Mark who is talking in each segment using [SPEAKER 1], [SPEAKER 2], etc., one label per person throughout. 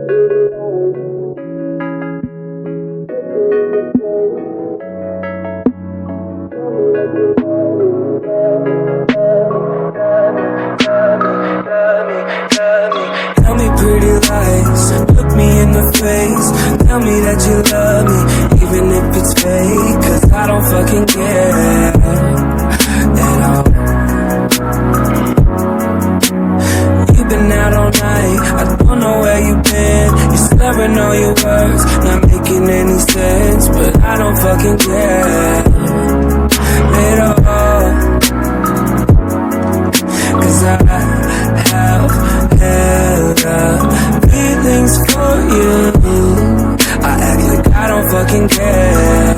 [SPEAKER 1] Tell me pretty lies, look me in the face. Tell me that you love me, even if it's fake. Cause I don't fucking care at all. You've been out all night, I don't know where you've been. You're slurring all your words, not making any sense. But I don't fucking care at all. Cause I have hella feelings for you. I act like I don't fucking care,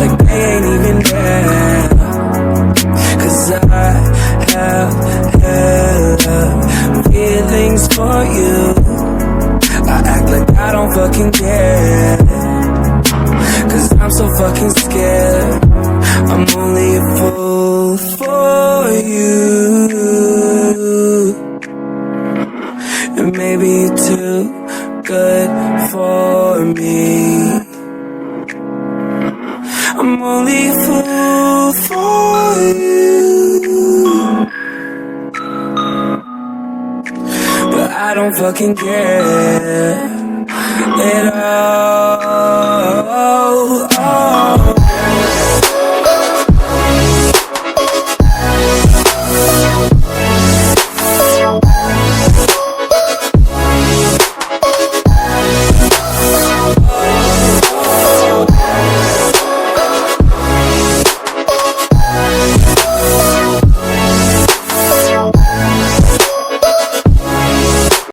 [SPEAKER 1] like they ain't even there. Cause I have hella feelings for you. I act like I don't fucking care, cause I'm so fucking scared. I'm only a fool for you, and maybe you're too good for me. I'm only a fool for you, but I don't fucking care at all.